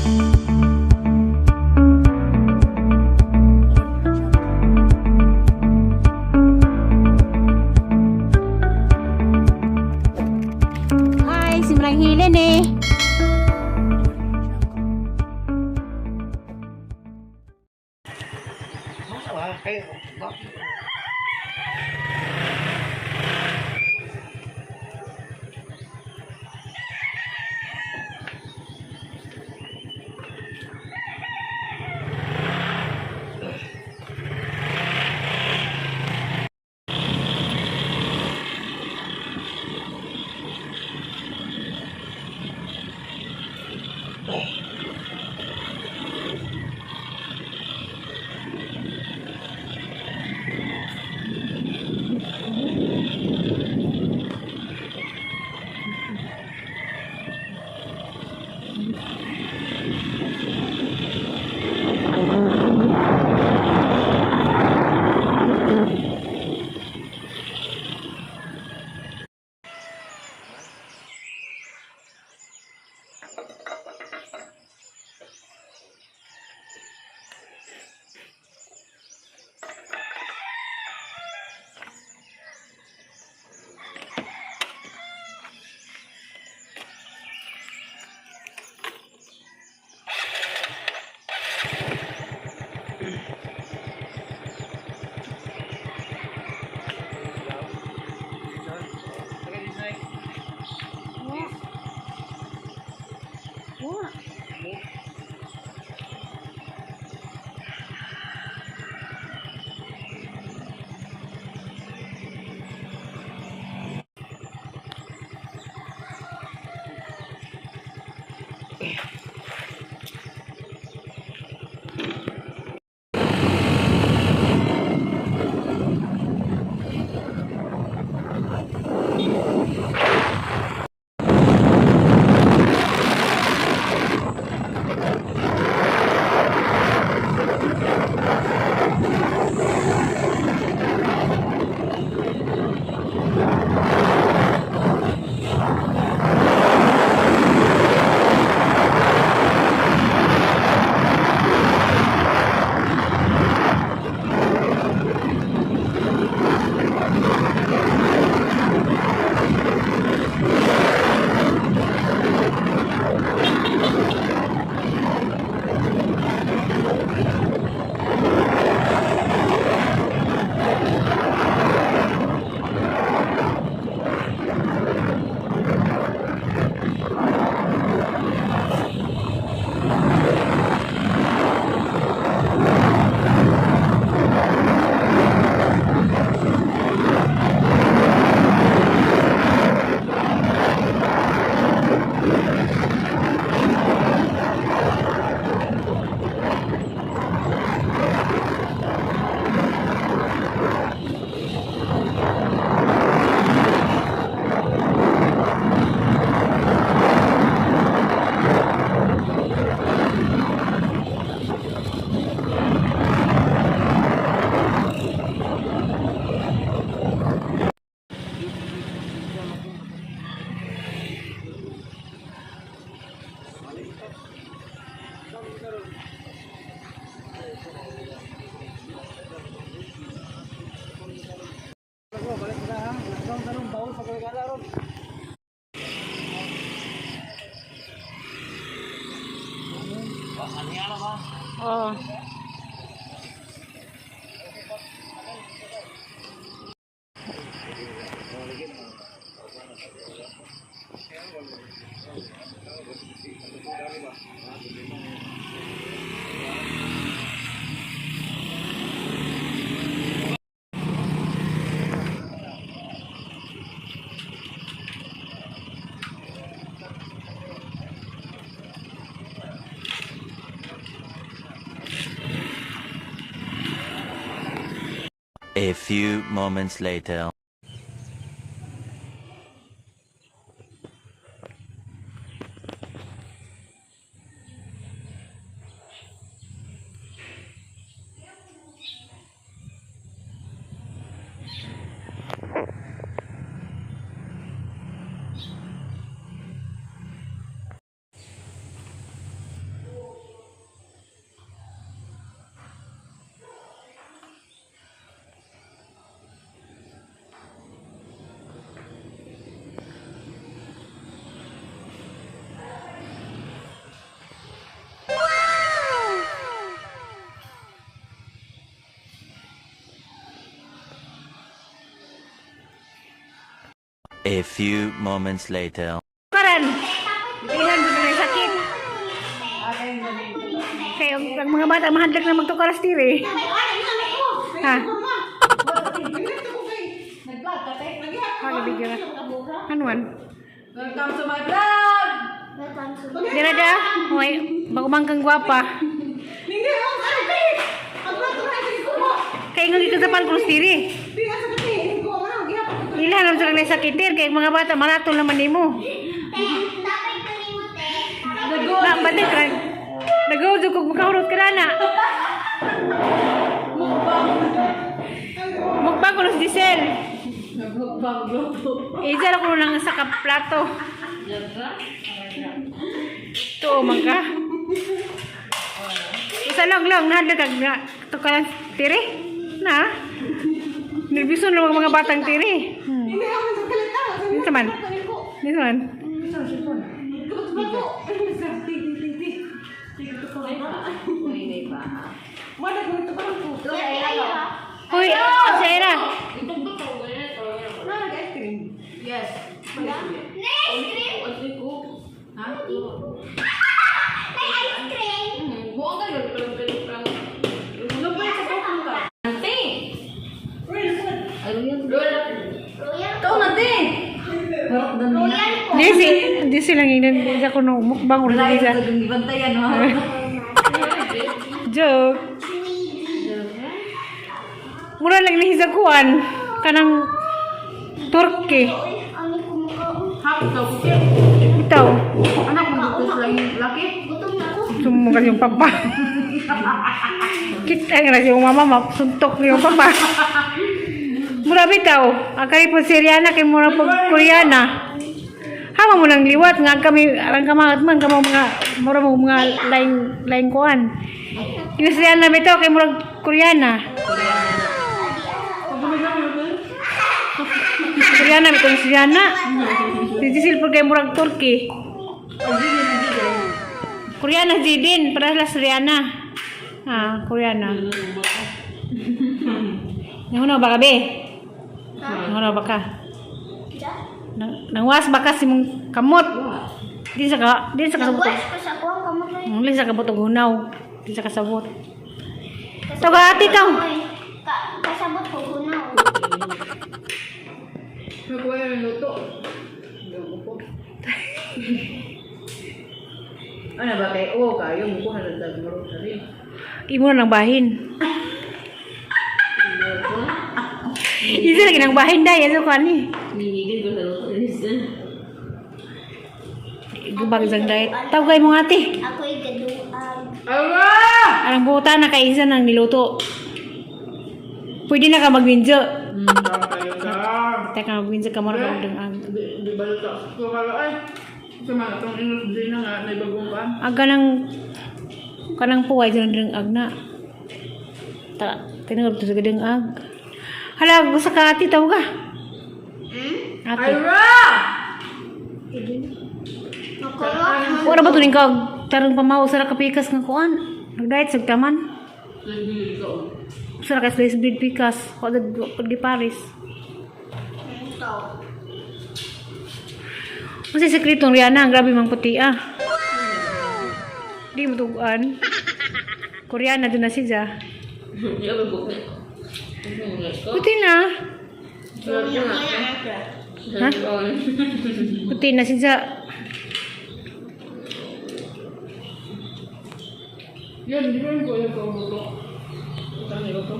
Hai, simrang hile nih. Oh. A few moments later. A few moments later. Karan. Ilan sa may sakit. Kaya ang mga bata mahadlak na magtukaras diri. Ha? Bigyan na. Anuan? Welcome to my vlog! Dira da. Hoy, bago man kang gwapa. Kaya nga dito sa palkros diri. Ilan naman sa kanila sakitir. Kaya mga bata maratol naman nimo. Batik ka. Nag-uudyo kong makahurot ka na. Mukbang ko ng diesel. Isa ko nang sa kaplato. Ito, mangga. Isa lang, nahadagag na. Ito ka lang, tiri? Na? Nervyoso na mga batang tiri. Dito man. Dito man. Uy, Sarah. Yes. Di lang yung isa ko nung mukbang ulit isa. Joke. Mura lang nahisaguan. Kanang Turkey. Itaw. Anak mo dito laki? Sumugas yung papa. Kita nga yung mama suntok yung papa. Mura bitaw. Akari po Syriana kay mura po Koreana. Hama mo lang liwat nga kami arang kamangat man kamo mga mura mo mga lain kuan. Yung Syriana bitaw kay mura Koreana. Koreana bitaw Syriana. Disil po kay mura Turkey. Koreana Jidin, padahal Syriana. Ah, Koreana. Nangunaw ba ka, be? Nangunaw ba ka? Nangwas ba ka si mong kamot? Di sa kasabot. Di sa kabot og hunaw. Di sa kasabot. Taga ati taw. Kasabot ko hunaw. Nagkuha yung luto. Ano ba kay kayo mo ko halagdag mo rin. Imo na nang bahin. Isa lagi nang bahin dai aso kani. Hinigin ko sa luto listen. Gubag sang diet. Tawgay mo ate. Ako'y gaduan. Awa! Ang buta na kay isa nang niluto. Pwede na ka magwinjo. Teka magwinjo ka mo ra ang Di ba luto? So kala ay. Sama itong inus din na nga na ibagong pa. aga nang kanang puway dyan ng agna. Tinagap to sa gadang ag. Hala, gusto ka ati tawag ka. Ati. Ayra! Wala ba tuning ka tarong pamaw sa kapikas ng kuan? Nag-diet sa taman. Sa slice bread pikas. Pag di Paris. Kasi sekretong Rihanna, ang grabe mang puti ah. Di mo tuguan. Koreana doon na siya. Puti na. Ha? Puti na siya. Yan, di ba yung kuya ko luto? Ito na luto.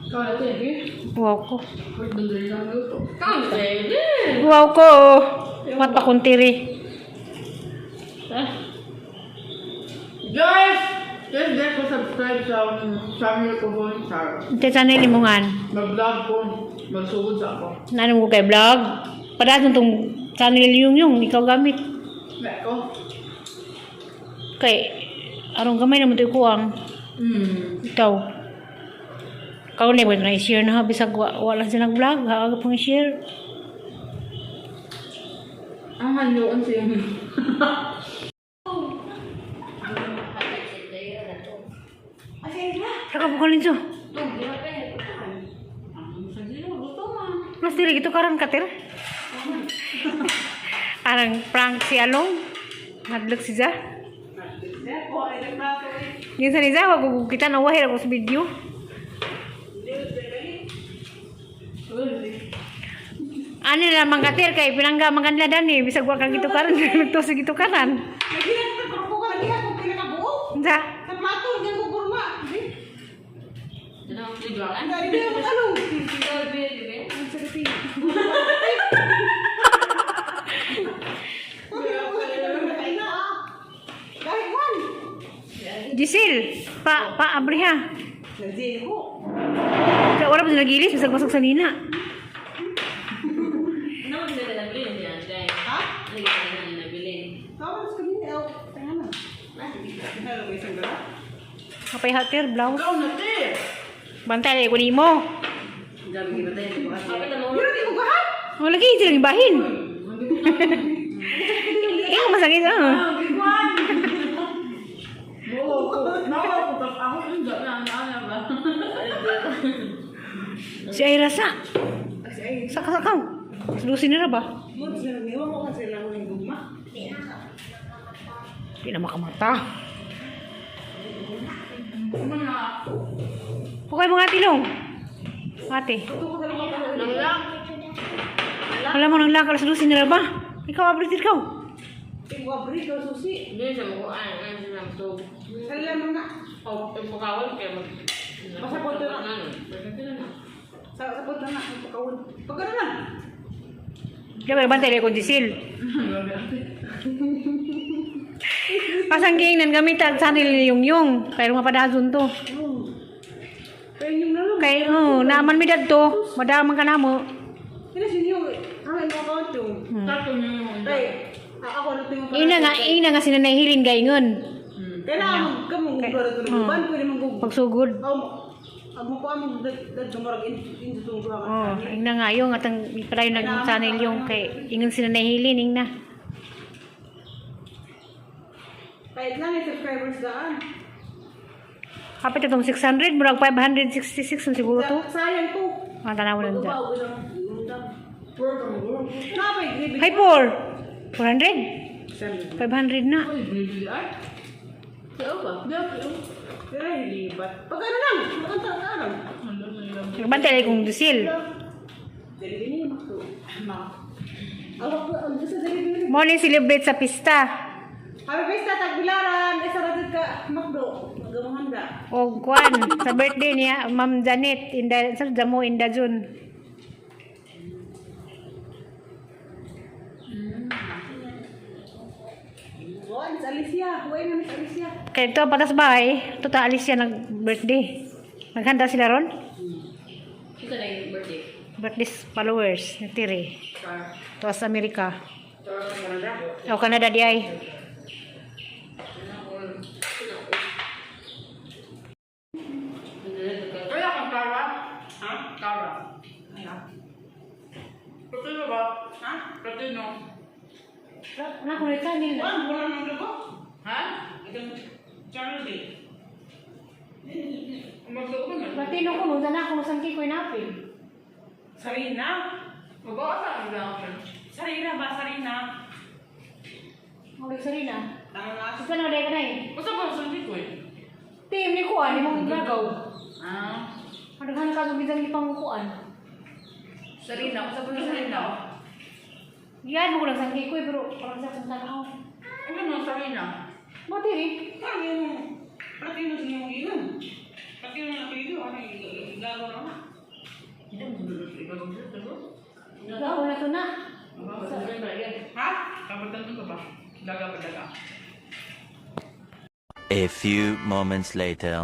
Kaya ito eh. Wow ko. Wait, bandali lang luto. Kaya Wow ko. Wat pa kong tiri. Guys! Guys, ko subscribe sa channel ko po sa Ito channel ni Mungan. mag-vlog ko. Magsugod sa ako. Nanong ko kay vlog. Padahal itong channel yung ikaw gamit. Meko? Kay, arong gamay naman ito kuwang. Ikaw. Kau na ba na i-share na ha? Bisag wala siya nag-vlog. Haaga pang i-share. Ang haluan siya. Saka po kalin siya. Mas diri gitu karon katir. Parang prank si Along. Nadlok si Za. Yung sa ni Za, wag ko kita nawahir ako sa video. Ano na lang katir kay pinangga maganda dani bisag wa kang gitu karon nagtos gitu karan. Nagilan ka ko ka nagilan ko pinakabuo. Za. Sa mato diyan ko kurma. Ano, dijualan? Dari dia mo ano? Tinggal beli. Kahit man. Jisil, pa abriha. Nagzin ko. Sa wala pa nagilis bisag masuk sa nina. Ano mo sila nabili niya? Dahil, Ha? ano yung kanya nabili? Tapos kami na tanga na. Ano may isang gara? Kapay hatir blouse. Ikaw na te. Bantay ko nimo. Dami kita tayo. Kapit na mga Pero di ko gahan. Oh lagi sila bahin. Ikaw masakit ah. Bigwan. buo ko. Nawa ko. Ako yung dami ang ano ba? Si Aira sa. Saka. Lusin nila ba? Mo sila niwa ko kasi lang ng gugma. Di na makamata. Okay mga tilong. Ate. Nang lang. Wala mo nang lakal sa lusin nila ba? Ikaw abrit ikaw. Ikaw abri ko susi. Hindi sa mga ano sila so. Sala mo na. Oh, yung pagkawal kaya mag. Basta po ito na. Ano? Basta na. Sa punta na ang pakawon. Pagkano na? Di ba bantay ko Jisil? Pasangking nan gamit ang sanil yung pero mapadazon to. Pero yung nalo. Kay naaman mi dadto, madaman ka namo. Sila sinyo. Ang imo ko to. Tato niyo yung. Tay. Ako na tingin ko. Ina nga sinanahilin gaingon. Kailangan kamo gugara to ban pwede mong Pagsugod. Amo ko amo dad dumurag in tunggu ka. Oh, ina nga yung atang palayo nag sanil yung kay ingon sinanahilin ing na. Kahit lang yung subscribers daan. Kapit itong 600, murag 566 na siguro to. Sayang to. Mga tanaw lang dyan. Napay, gibig. Hi, 400? 500 na. Bili ay. Kaya ba? Pero libat. Pag ano lang, makanta ka lang. Nagbantay kong dusil. Dali din yung makto. Awak ko, ang gusto dali din. Morning celebrate sa pista. Happy Pista, Tagbilaran. Isa ratid ka, makdo. Magamahanda. O kwan, sa birthday niya, Ma'am Janet, sa Damo, Inda June. Wala, Miss Alicia. Huwag na Miss Alicia. Kaya ito, patas bahay, ito ta Alicia nag-birthday. Naghanda sila ron? Kita na yung birthday. Birthday followers, natiri. Ito sa Amerika. O Canada di ay. Kaya kang Tara? Ha? Tara. Pratino ba? Ha? Pratino. Nakulit ka nila. Wala nang dugo. Ha? Itong Charlie. Magdoko ba na? Batino ko, nung sana ako masangki ko inapin. Sarina? Mag-aasa ang gawin. Sarina ba? Sarina? Maulit sa rin ah. Tama na. Ito na ulit ka na eh. Basta ba sa hindi ko eh? Team ni Kuan, imong gagaw. Ah. Kadaghan ka subidang ni pangukuan. Sarina. Basta ba na Sarina? Yan mo ko lang sangki ko eh, pero parang sa kong tanaw. Ano na Sarina? Mati rin. Ano yung Pratino sa iyong ilong? Pratino na pilido. Ano yung gagawa na? Hindi mo dudulot sa ibang dito. Gagaw na to na. Ha? Kapatan ko ba? Daga pa daga. A few moments later.